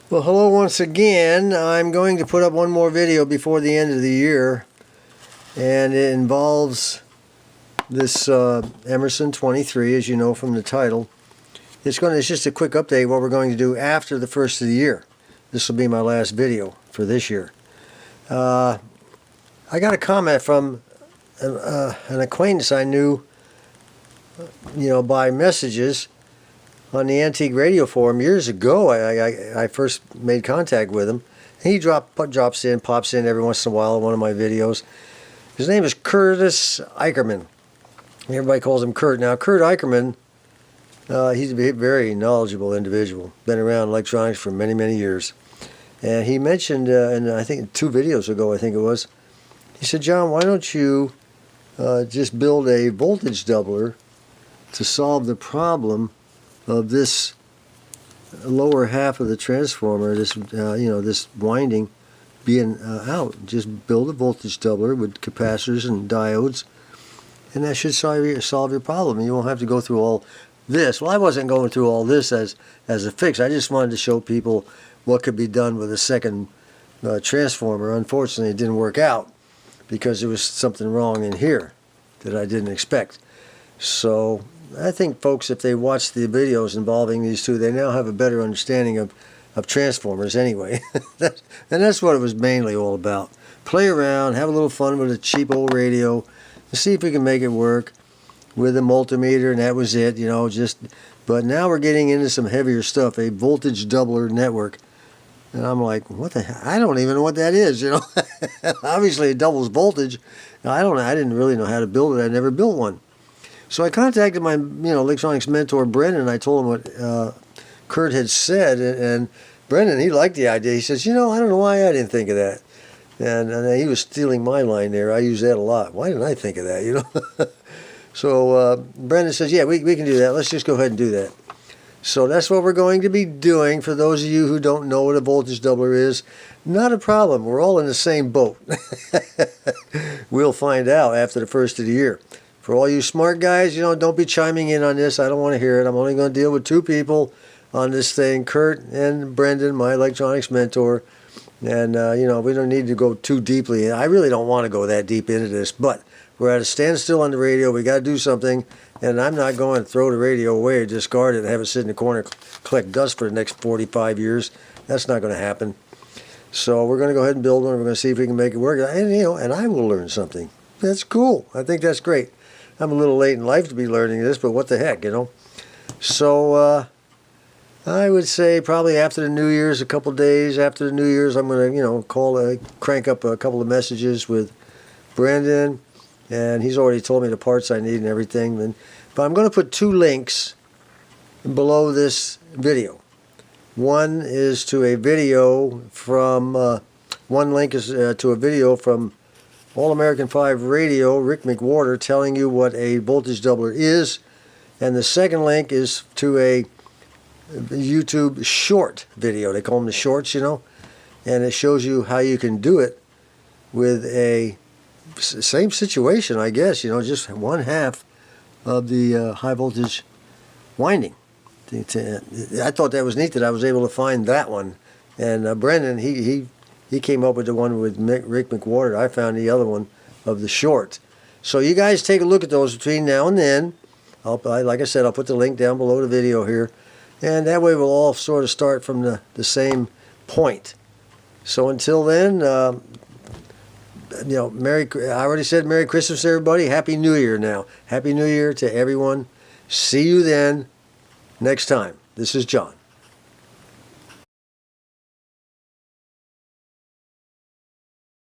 Well, hello once again. I'm going to put up one more video before the end of the year, and it involves this Emerson 23, as you know from the title. It's just a quick update what we're going to do after the first of the year. This will be my last video for this year. I got a comment from an acquaintance I knew, by messages on the Antique Radio Forum years ago. I first made contact with him. He pops in every once in a while in one of my videos. His name is Curtis Eicherman. Everybody calls him Kurt. Now, Kurt Eicherman, he's a very knowledgeable individual. Been around electronics for many, many years. And he mentioned, and I think 2 videos ago, he said, John, why don't you just build a voltage doubler to solve the problem of this lower half of the transformer, this winding being out. Just build a voltage doubler with capacitors and diodes, and that should solve your problem. You won't have to go through all this. Well, I wasn't going through all this as a fix. I just wanted to show people what could be done with a second transformer. Unfortunately, it didn't work out because there was something wrong in here that I didn't expect. So I think folks, if they watch the videos involving these two, they now have a better understanding of transformers anyway. And that's what it was mainly all about. Play around, have a little fun with a cheap old radio, and see if we can make it work with a multimeter, and that was it, But now we're getting into some heavier stuff, a voltage doubler network. And I'm like, what the hell? I don't even know what that is, Obviously it doubles voltage. I didn't really know how to build it. I never built one. So I contacted my, electronics mentor, Brendan, and I told him what Kurt had said. And Brendan, he liked the idea. He says, I don't know why I didn't think of that. And he was stealing my line there. I use that a lot. Why didn't I think of that, So Brendan says, yeah, we can do that. Let's just go ahead and do that. So that's what we're going to be doing. For those of you who don't know what a voltage doubler is, not a problem. We're all in the same boat. We'll find out after the first of the year. For all you smart guys, don't be chiming in on this. I don't want to hear it. I'm only going to deal with 2 people on this thing, Kurt and Brendan, my electronics mentor. And, we don't need to go too deeply. I really don't want to go that deep into this, but we're at a standstill on the radio. We got to do something, and I'm not going to throw the radio away or discard it and have it sit in the corner, collect dust for the next 45 years. That's not going to happen. So we're going to go ahead and build one. We're going to see if we can make it work. And I will learn something. That's cool. I think that's great. I'm a little late in life to be learning this, but what the heck, So I would say probably after the New Year's, a couple days after the New Year's, I'm going to, crank up a couple of messages with Brendan, and he's already told me the parts I need and everything. But I'm going to put 2 links below this video. One is to a video from, one link is to a video from All American 5 Radio, Rick McWhorter, telling you what a voltage doubler is. And the second link is to a YouTube short video. They call them the shorts, And it shows you how you can do it with a same situation, I guess, just 1/2 of the high voltage winding. I thought that was neat that I was able to find that one. And Brendan, he came up with the one with Rick McWhorter. I found the other one of the short. So you guys take a look at those between now and then. Like I said, I'll put the link down below the video here. And that way we'll all sort of start from the same point. So until then, I already said Merry Christmas, everybody. Happy New Year now. Happy New Year to everyone. See you then next time. This is John.